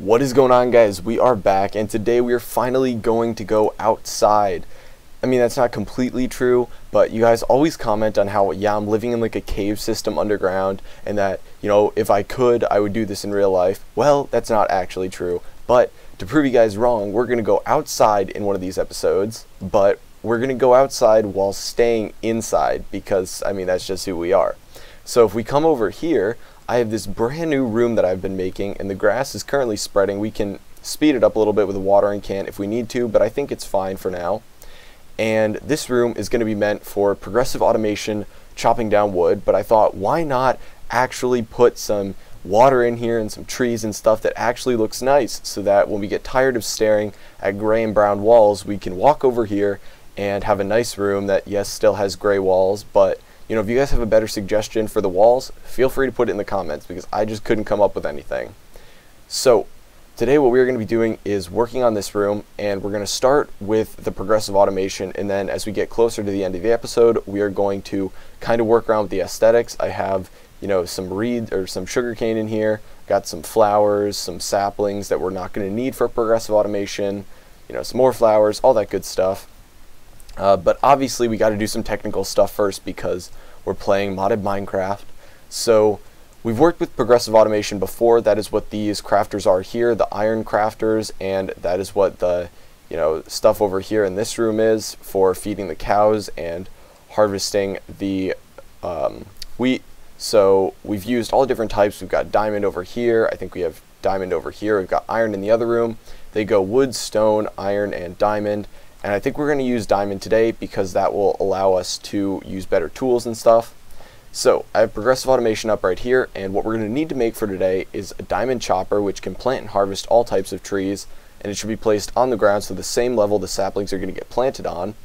What is going on, guys? We are back, and today we are finally going to go outside. I mean, that's not completely true, but you guys always comment on how, yeah, I'm living in like a cave system underground, and that, you know, if I could, I would do this in real life. Well, that's not actually true, but to prove you guys wrong, we're going to go outside in one of these episodes, but we're going to go outside while staying inside, because, I mean, that's just who we are. So if we come over here, I have this brand new room that I've been making, and the grass is currently spreading. We can speed it up a little bit with a watering can if we need to, but I think it's fine for now. And this room is going to be meant for progressive automation, chopping down wood, but I thought, why not actually put some water in here and some trees and stuff that actually looks nice, so that when we get tired of staring at gray and brown walls, we can walk over here and have a nice room that, yes, still has gray walls, but you know, if you guys have a better suggestion for the walls, feel free to put it in the comments, because I just couldn't come up with anything. So today what we're going to be doing is working on this room, and we're going to start with the progressive automation, and then as we get closer to the end of the episode, we are going to kind of work around with the aesthetics. I have, you know, some reed or some sugarcane in here, got some flowers, some saplings that we're not going to need for progressive automation, you know, some more flowers, all that good stuff. But obviously we got to do some technical stuff first, because we're playing modded Minecraft. So we've worked with progressive automation before. That is what these crafters are here, the iron crafters, and that is what the, you know, stuff over here in this room is for feeding the cows and harvesting the wheat. So we've used all different types. We've got diamond over here. I think we have diamond over here. We've got iron in the other room. They go wood, stone, iron, and diamond. And I think we're going to use diamond today, because that will allow us to use better tools and stuff. So I have progressive automation up right here, and what we're going to need to make for today is a diamond chopper, which can plant and harvest all types of trees, and it should be placed on the ground so the same level the saplings are going to get planted on.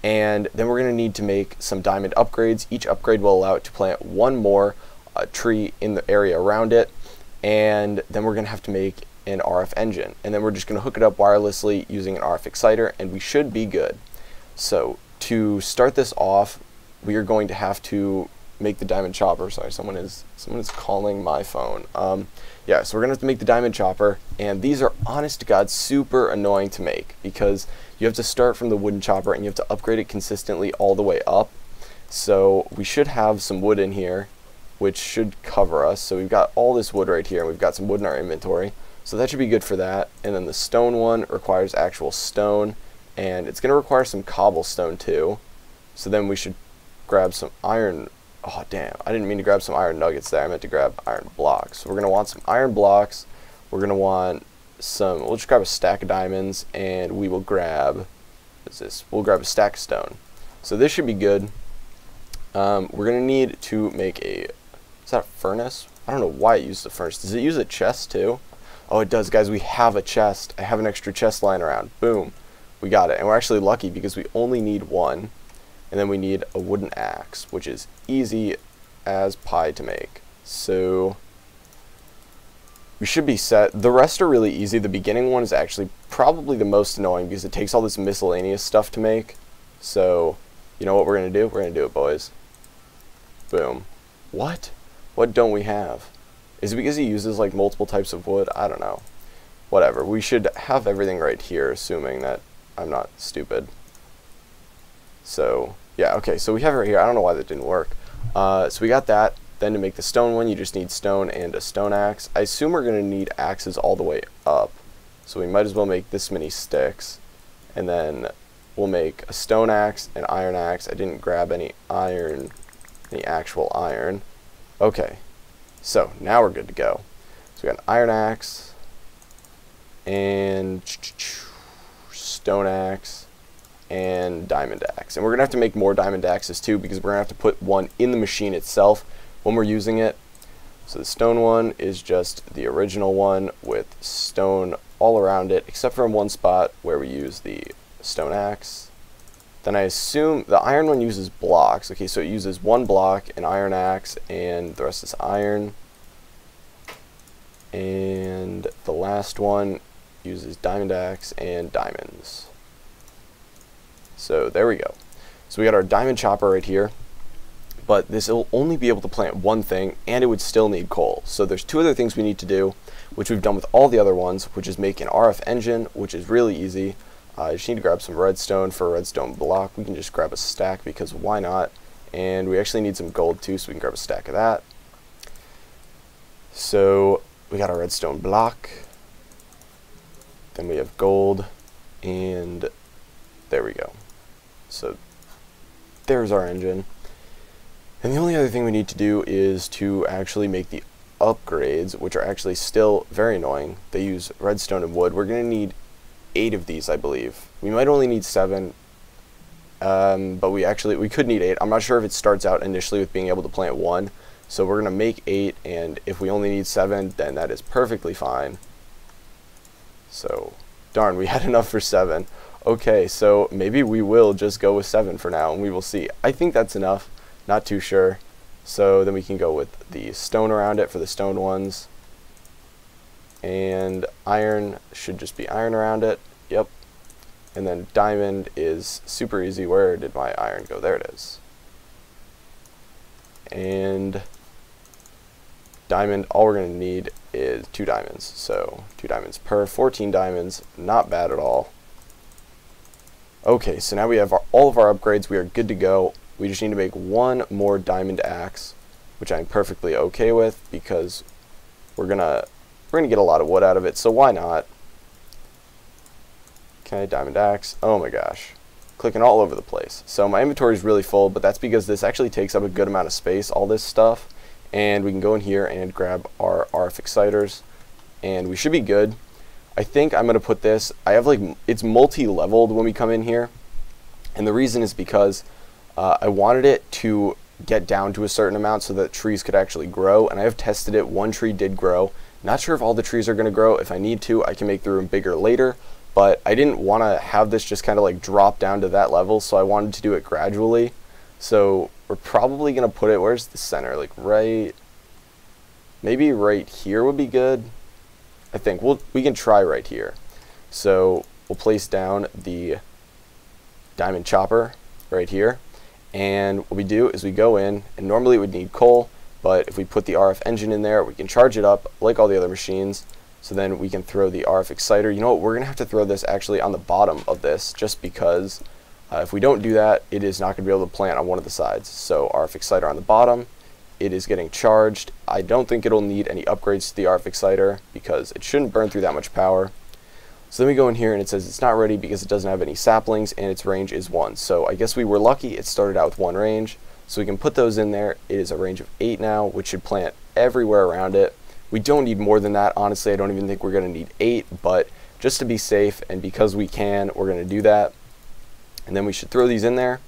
And then we're going to need to make some diamond upgrades. Each upgrade will allow it to plant one more tree in the area around it, and then we're going to have to make an RF engine, and then we're just going to hook it up wirelessly using an RF exciter, and we should be good. So to start this off, we are going to have to make the diamond chopper. Sorry, someone is calling my phone. Yeah, so we're gonna have to make the diamond chopper, and these are, honest to God, super annoying to make, because you have to start from the wooden chopper and you have to upgrade it consistently all the way up. So we should have some wood in here, which should cover us. So we've got all this wood right here, and we've got some wood in our inventory. So that should be good for that. And then the stone one requires actual stone, and it's going to require some cobblestone too. So then we should grab some iron. Oh damn, I didn't mean to grab some iron nuggets there. I meant to grab iron blocks. So we're going to want some iron blocks. We're going to want some, we'll just grab a stack of diamonds, and we will grab, what's this? We'll grab a stack of stone. So this should be good. We're going to need to make a, is that a furnace? I don't know why it uses a furnace. Does it use a chest too? Oh, it does, guys. We have a chest. I have an extra chest lying around. Boom. We got it. And we're actually lucky, because we only need one. And then we need a wooden axe, which is easy as pie to make. So we should be set. The rest are really easy. The beginning one is actually probably the most annoying, because it takes all this miscellaneous stuff to make. So you know what we're going to do? We're going to do it, boys. Boom. What? What don't we have? Is it because he uses like multiple types of wood? I don't know. Whatever. We should have everything right here, assuming that I'm not stupid. So yeah, okay, so we have it right here. I don't know why that didn't work. So we got that. Then to make the stone one, you just need stone and a stone axe. I assume we're going to need axes all the way up, so we might as well make this many sticks, and then we'll make a stone axe, an iron axe. I didn't grab any iron, any actual iron. Okay. So now we're good to go. So we got an iron axe and stone axe and diamond axe. And we're going to have to make more diamond axes too, because we're going to have to put one in the machine itself when we're using it. So the stone one is just the original one with stone all around it, except for in one spot where we use the stone axe. Then I assume the iron one uses blocks. Okay, so it uses one block, an iron axe, and the rest is iron. And the last one uses diamond axe and diamonds. So there we go. So we got our diamond chopper right here, but this will only be able to plant one thing, and it would still need coal. So there's two other things we need to do. which we've done with all the other ones, which is make an RF engine, which is really easy. I just need to grab some redstone for a redstone block. We can just grab a stack because why not? And we actually need some gold too, so we can grab a stack of that. So we got our redstone block. Then we have gold, and there we go. So there's our engine. And the only other thing we need to do is to actually make the upgrades, which are actually still very annoying. They use redstone and wood. We're going to need 8 of these, I believe. We might only need 7, but we could need 8. I'm not sure if it starts out initially with being able to plant 1. So we're going to make 8, and if we only need 7, then that is perfectly fine. So, darn, we had enough for 7. Okay, so maybe we will just go with 7 for now, and we will see. I think that's enough. Not too sure. So then we can go with the stone around it for the stone ones. And iron should just be iron around it. Yep. And then diamond is super easy. Where did my iron go? There it is. And diamond, all we're going to need is 2 diamonds. So 2 diamonds per, 14 diamonds. Not bad at all. Okay, so now we have all of our upgrades. We are good to go. We just need to make 1 more diamond axe, which I'm perfectly okay with because we're gonna get a lot of wood out of it, so why not? Okay, diamond axe. Oh my gosh. Clicking all over the place. So my inventory is really full, but that's because this actually takes up a good amount of space, all this stuff. And we can go in here and grab our RF exciters, and we should be good. I think I'm gonna put this, it's multi-leveled when we come in here, and the reason is because I wanted it to get down to a certain amount so that trees could actually grow, and I have tested it. 1 tree did grow. Not sure if all the trees are going to grow. If I need to, I can make the room bigger later, but I didn't want to have this just kind of like drop down to that level, so I wanted to do it gradually. So we're probably going to put it, where's the center? Like maybe right here would be good. I think we can try right here. So we'll place down the diamond chopper right here. And what we do is we go in, and normally it would need coal, but if we put the RF engine in there, we can charge it up like all the other machines. So then we can throw the RF exciter. You know what, we're going to have to throw this actually on the bottom of this, just because if we don't do that, it is not going to be able to plant on one of the sides. So RF exciter on the bottom, it is getting charged. I don't think it'll need any upgrades to the RF exciter because it shouldn't burn through that much power. So then we go in here and it says it's not ready because it doesn't have any saplings and its range is 1. So I guess we were lucky, it started out with 1 range. So we can put those in there. It is a range of 8 now, which should plant everywhere around it. We don't need more than that. Honestly, I don't even think we're going to need 8, but just to be safe and because we can, we're going to do that. And then we should throw these in there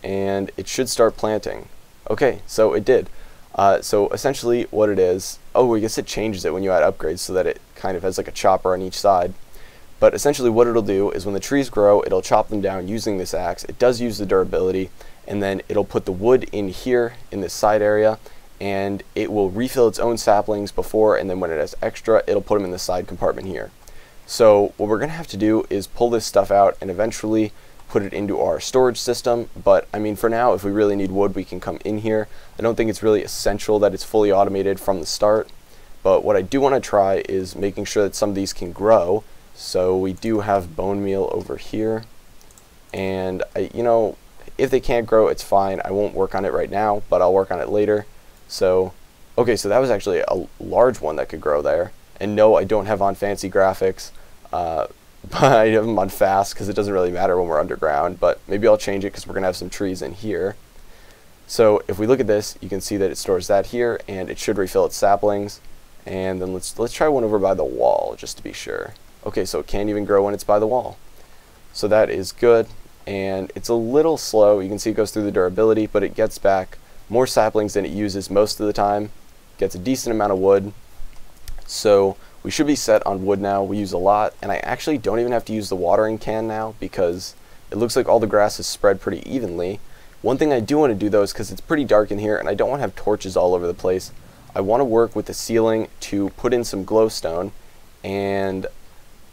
and it should start planting. Okay, so it did. So essentially what it is, I guess it changes it when you add upgrades so that it kind of has like a chopper on each side. But essentially what it'll do is when the trees grow, it'll chop them down using this axe. It does use the durability, and then it'll put the wood in here in this side area, and it will refill its own saplings before, and then when it has extra, it'll put them in the side compartment here. So what we're going to have to do is pull this stuff out and eventually put it into our storage system. But I mean, for now, if we really need wood, we can come in here. I don't think it's really essential that it's fully automated from the start, but what I do want to try is making sure that some of these can grow. So we do have bone meal over here, and if they can't grow, it's fine. I won't work on it right now, but I'll work on it later. So okay, so that was actually a large one that could grow there. And no, I don't have on fancy graphics, but I have them on fast because it doesn't really matter when we're underground, but maybe I'll change it because we're gonna have some trees in here. So if we look at this, you can see that it stores that here, and it should refill its saplings. And then let's try one over by the wall just to be sure. Okay, so it can't even grow when it's by the wall. So that is good, and it's a little slow. You can see it goes through the durability, but it gets back more saplings than it uses most of the time. Gets a decent amount of wood. So we should be set on wood now. We use a lot, and I actually don't even have to use the watering can now because it looks like all the grass is spread pretty evenly. One thing I do want to do though is because it's pretty dark in here and I don't want to have torches all over the place, I want to work with the ceiling to put in some glowstone, and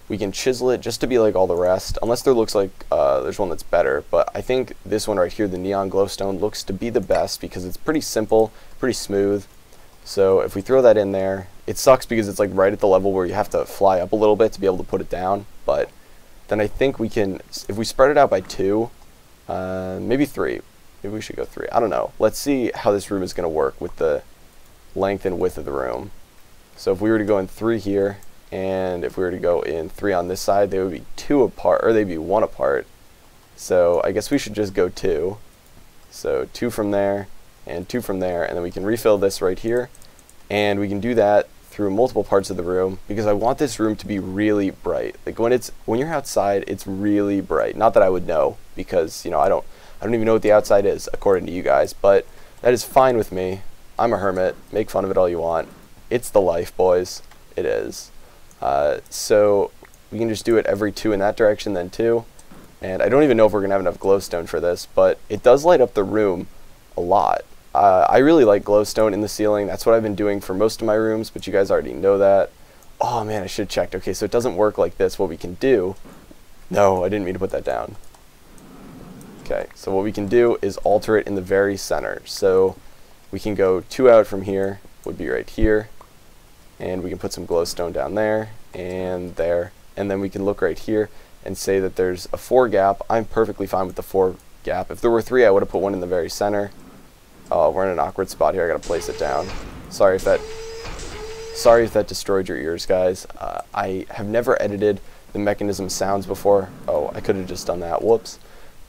we can chisel it just to be like all the rest, unless there looks like there's one that's better. But I think this one right here, the neon glowstone, looks to be the best because it's pretty simple, pretty smooth. So if we throw that in there, It sucks because it's like right at the level where you have to fly up a little bit to be able to put it down, but then I think we can, if we spread it out by 2, maybe 3. Maybe we should go 3. I don't know. Let's see how this room is going to work with the length and width of the room. So if we were to go in 3 here, and if we were to go in 3 on this side, they would be 2 apart, or they'd be 1 apart. So I guess we should just go 2. So 2 from there, and 2 from there, and then we can refill this right here. And we can do that through multiple parts of the room, because I want this room to be really bright. Like when you're outside, it's really bright. Not that I would know, because I don't even know what the outside is according to you guys, but that is fine with me. I'm a hermit. Make fun of it all you want. It's the life, boys. It is. So we can just do it every 2 in that direction, then 2. And I don't even know if we're gonna have enough glowstone for this, but it does light up the room a lot. I really like glowstone in the ceiling. That's what I've been doing for most of my rooms, but you guys already know that. Oh man, I should have checked. Okay, so it doesn't work like this. What we can do... No, I didn't mean to put that down. Okay, so what we can do is alter it in the very center. So we can go 2 out from here, would be right here. And we can put some glowstone down there, and there. And then we can look right here and say that there's a 4 gap. I'm perfectly fine with the 4 gap. If there were 3, I would have put 1 in the very center. Oh, we're in an awkward spot here. I gotta place it down. Sorry if that destroyed your ears, guys. I have never edited the mechanism sounds before. Oh, I could have just done that. Whoops.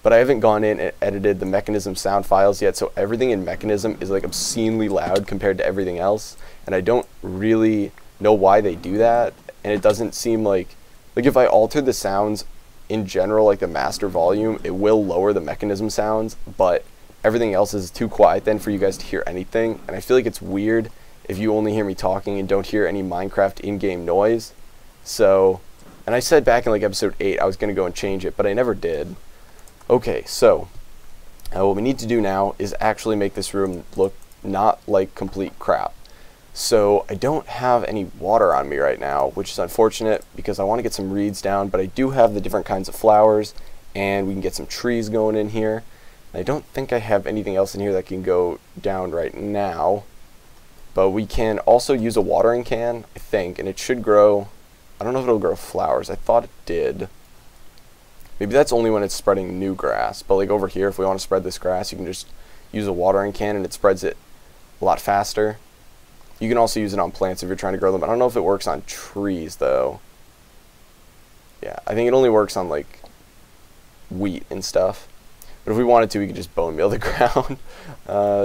But I haven't gone in and edited the mechanism sound files yet, so everything in mechanism is like obscenely loud compared to everything else, and I don't really know why they do that. And it doesn't seem like if I alter the sounds in general, like the master volume, it will lower the mechanism sounds, but everything else is too quiet then for you guys to hear anything. And I feel like it's weird if you only hear me talking and don't hear any Minecraft in-game noise. So, and I said back in like episode 8 I was going to go and change it, but I never did. Okay, so what we need to do now is actually make this room look not like complete crap. So I don't have any water on me right now, which is unfortunate because I want to get some reeds down, but I do have the different kinds of flowers, and we can get some trees going in here. I don't think I have anything else in here that can go down right now, but we can also use a watering can, I think, and it should grow. I don't know if it'll grow flowers. I thought it did. Maybe that's only when it's spreading new grass, but like over here, if we want to spread this grass, you can just use a watering can and it spreads it a lot faster. You can also use it on plants if you're trying to grow them. I don't know if it works on trees though. Yeah, I think it only works on like wheat and stuff. But if we wanted to, we could just bone meal the ground.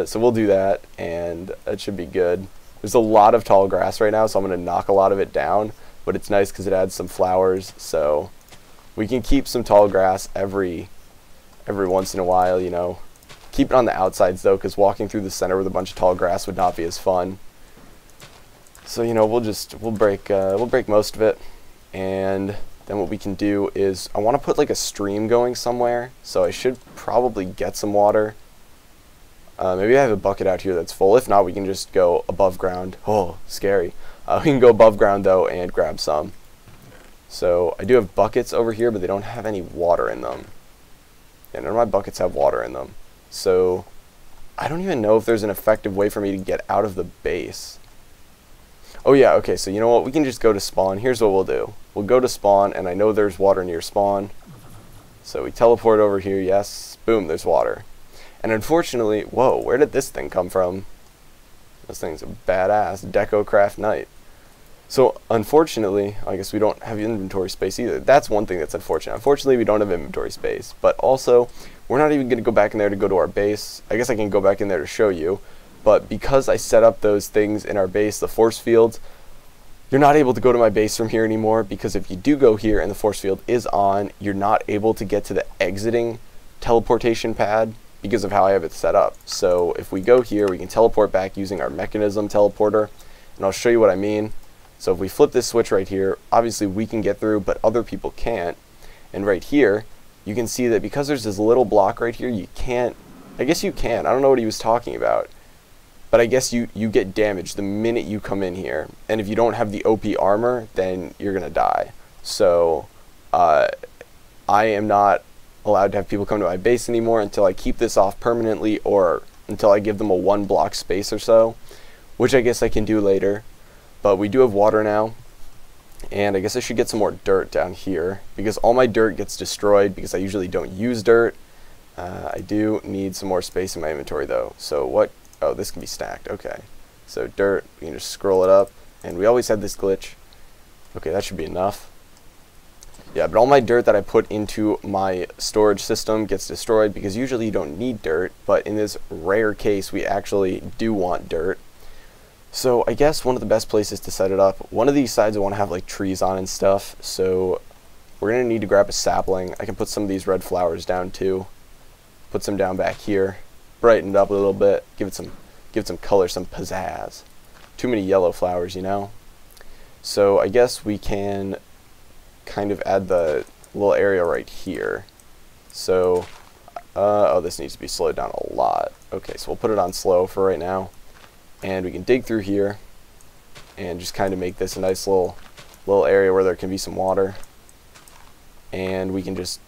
So we'll do that, and that should be good. There's a lot of tall grass right now, so I'm going to knock a lot of it down. But it's nice because it adds some flowers, so we can keep some tall grass every once in a while, Keep it on the outsides, though, because walking through the center with a bunch of tall grass would not be as fun. So, we'll break most of it, and then what we can do is, I want to put like a stream going somewhere, so I should probably get some water. Maybe I have a bucket out here that's full. If not, we can just go above ground. Oh, scary. We can go above ground though and grab some. So I do have buckets over here, but they don't have any water in them. Yeah, none of my buckets have water in them. So I don't even know if there's an effective way for me to get out of the base. Oh yeah, okay, so you know what? We can just go to spawn. Here's what we'll do. We'll go to spawn, and I know there's water near spawn. So we teleport over here, yes. Boom, there's water. And unfortunately, whoa, where did this thing come from? This thing's a badass Decocraft Knight. So unfortunately, I guess we don't have inventory space either. That's one thing that's unfortunate. Unfortunately, we don't have inventory space. But also, we're not even going to go back in there to go to our base. I guess I can go back in there to show you. But because I set up those things in our base, the force fields, you're not able to go to my base from here anymore, because if you do go here and the force field is on, you're not able to get to the exiting teleportation pad because of how I have it set up. So if we go here, we can teleport back using our mechanism teleporter, and I'll show you what I mean. So if we flip this switch right here, obviously we can get through, but other people can't. And right here, you can see that because there's this little block right here, you can't, I guess you can, I don't know what he was talking about. But I guess you get damaged the minute you come in here. And if you don't have the OP armor, then you're going to die. So I am not allowed to have people come to my base anymore until I keep this off permanently, or until I give them a 1 block space or so, which I guess I can do later. But we do have water now, and I guess I should get some more dirt down here, because all my dirt gets destroyed because I usually don't use dirt. I do need some more space in my inventory though. So what? Oh, this can be stacked. Okay. So dirt, we can just scroll it up, and we always have this glitch. Okay, that should be enough. Yeah, but all my dirt that I put into my storage system gets destroyed because usually you don't need dirt, but in this rare case we actually do want dirt. So I guess one of the best places to set it up, one of these sides I want to have like trees on and stuff, so we're going to need to grab a sapling. I can put some of these red flowers down too. Put some down back here, brighten it up a little bit, give it some color, some pizzazz. Too many yellow flowers, you know? So I guess we can kind of add the little area right here. So, oh, this needs to be slowed down a lot. Okay, so we'll put it on slow for right now. And we can dig through here and just kind of make this a nice little area where there can be some water. And we can just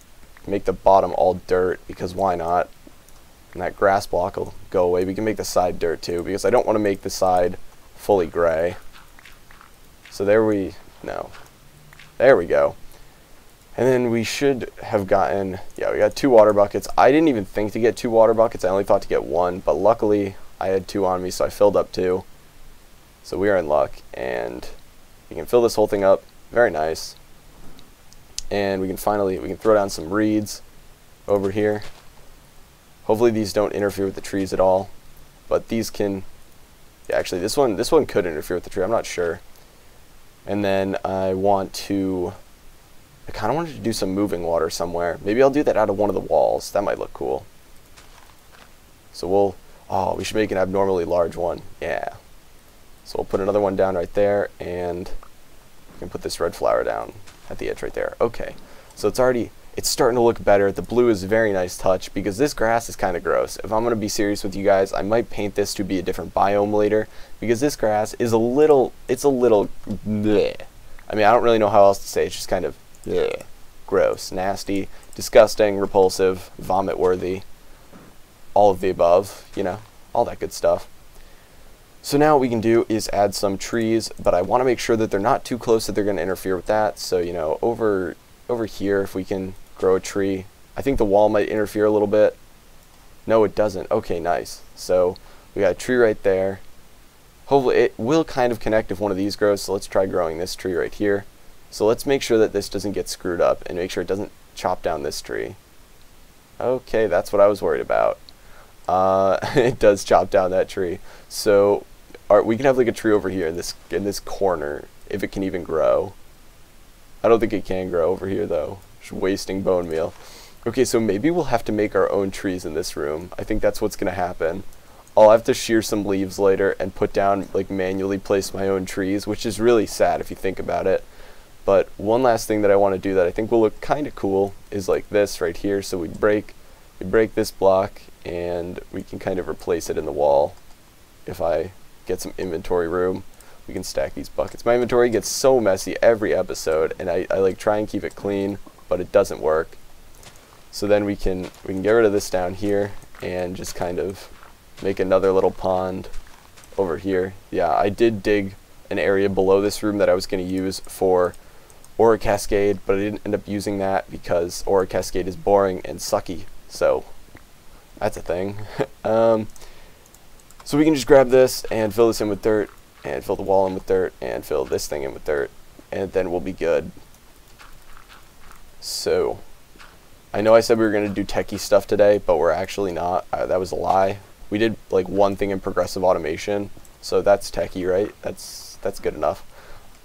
make the bottom all dirt, because why not? And that grass block will go away. We can make the side dirt too, because I don't want to make the side fully gray. So there we go. And then we should have gotten, yeah, we got 2 water buckets. I didn't even think to get 2 water buckets. I only thought to get 1, but luckily I had 2 on me, so I filled up 2. So we are in luck, and we can fill this whole thing up. Very nice. And we can throw down some reeds over here. Hopefully these don't interfere with the trees at all, but these can, yeah, actually this one could interfere with the tree, I'm not sure. And then I wanted to do some moving water somewhere. Maybe I'll do that out of one of the walls. That might look cool. So we should make an abnormally large one. Yeah. So we'll put another one down right there, and we can put this red flower down at the edge right there. Okay. So it's starting to look better. The blue is a very nice touch, because this grass is kind of gross. If I'm going to be serious with you guys, I might paint this to be a different biome later, because this grass is it's a little bleh. I mean, I don't really know how else to say it. It's just kind of bleh. Gross, nasty, disgusting, repulsive, vomit worthy, all of the above, you know, all that good stuff. So now what we can do is add some trees, but I want to make sure that they're not too close that they're going to interfere with that. So, you know, over here, if we can grow a tree. I think the wall might interfere a little bit. No, it doesn't. Okay, nice. So we got a tree right there. Hopefully it will kind of connect if one of these grows, so let's try growing this tree right here. So let's make sure that this doesn't get screwed up, and make sure it doesn't chop down this tree. Okay, that's what I was worried about. It does chop down that tree. So we can have like a tree over here in this corner, if it can even grow. I don't think it can grow over here though. Just wasting bone meal. Okay, so maybe we'll have to make our own trees in this room. I think that's what's gonna happen. I'll have to shear some leaves later and put down, like, manually place my own trees, which is really sad if you think about it. But one last thing that I want to do that I think will look kind of cool is like this right here. So we break this block, and we can kind of replace it in the wall. If I get some inventory room, we can stack these buckets. My inventory gets so messy every episode, and I like try and keep it clean, but it doesn't work. So then we can get rid of this down here and just kind of make another little pond over here. Yeah, I did dig an area below this room that I was going to use for Aura Cascade, but I didn't end up using that because Aura Cascade is boring and sucky. So that's a thing. So we can just grab this and fill this in with dirt, and fill the wall in with dirt, and fill this thing in with dirt, and then we'll be good. So I know I said we were going to do techie stuff today, but we're actually not. That was a lie. We did like one thing in progressive automation, so that's techie, right? That's good enough.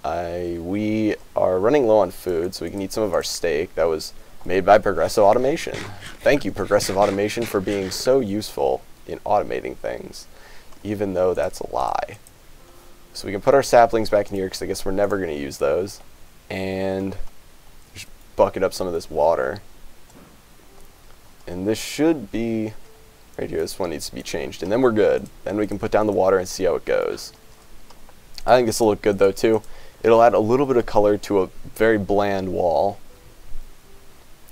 We are running low on food, so we can eat some of our steak that was made by Progressive Automation. Thank you, Progressive Automation, for being so useful in automating things, even though that's a lie. So we can put our saplings back in here, because I guess we're never going to use those, and just bucket up some of this water. And this should be right here. This one needs to be changed, and then we're good. Then we can put down the water and see how it goes. I think this will look good though too. It'll add a little bit of color to a very bland wall.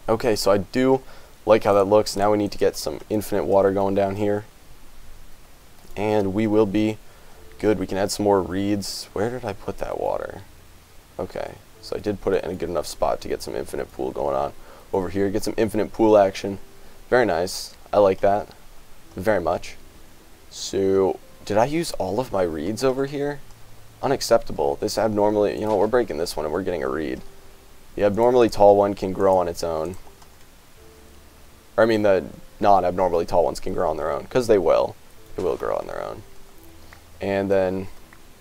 Okay, so I do like how that looks. Now we need to get some infinite water going down here, and we will be good. We can add some more reeds. Where did I put that water? Okay, so I did put it in a good enough spot to get some infinite pool going on over here. Get some infinite pool action. Very nice. I like that very much. So did I use all of my reeds over here? Unacceptable. This abnormally, you know, we're breaking this one and we're getting a reed. The abnormally tall one can grow on its own. Or I mean the non-abnormally tall ones can grow on their own, because they will. They will grow on their own. And then,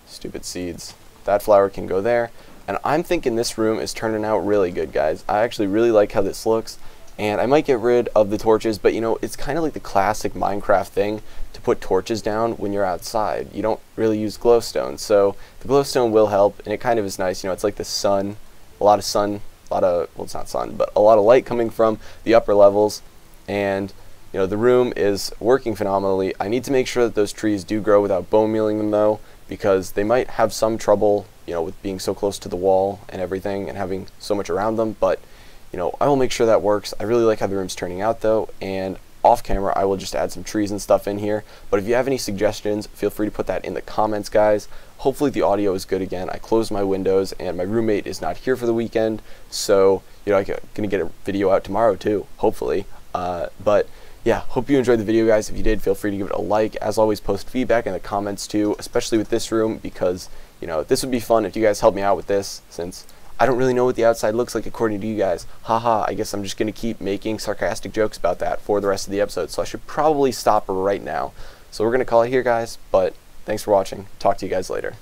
stupid seeds. That flower can go there. And I'm thinking this room is turning out really good, guys. I actually really like how this looks. And I might get rid of the torches, but you know, it's kind of like the classic Minecraft thing to put torches down when you're outside. You don't really use glowstone, so the glowstone will help, and it kind of is nice. You know, it's like the sun, a lot of sun, a lot of, well, it's not sun, but a lot of light coming from the upper levels, and you know, the room is working phenomenally. I need to make sure that those trees do grow without bone mealing them though, because they might have some trouble, you know, with being so close to the wall and everything and having so much around them, but you know, I will make sure that works. I really like how the room's turning out though, and off camera I will just add some trees and stuff in here. But if you have any suggestions, feel free to put that in the comments, guys. Hopefully the audio is good again. I closed my windows and my roommate is not here for the weekend, so you know, I'm gonna get a video out tomorrow too, hopefully. But yeah, hope you enjoyed the video, guys. If you did, feel free to give it a like. As always, post feedback in the comments too, especially with this room, because you know, this would be fun if you guys help me out with this, since I don't really know what the outside looks like according to you guys. Haha, I guess I'm just going to keep making sarcastic jokes about that for the rest of the episode, so I should probably stop right now. So we're going to call it here, guys, but thanks for watching. Talk to you guys later.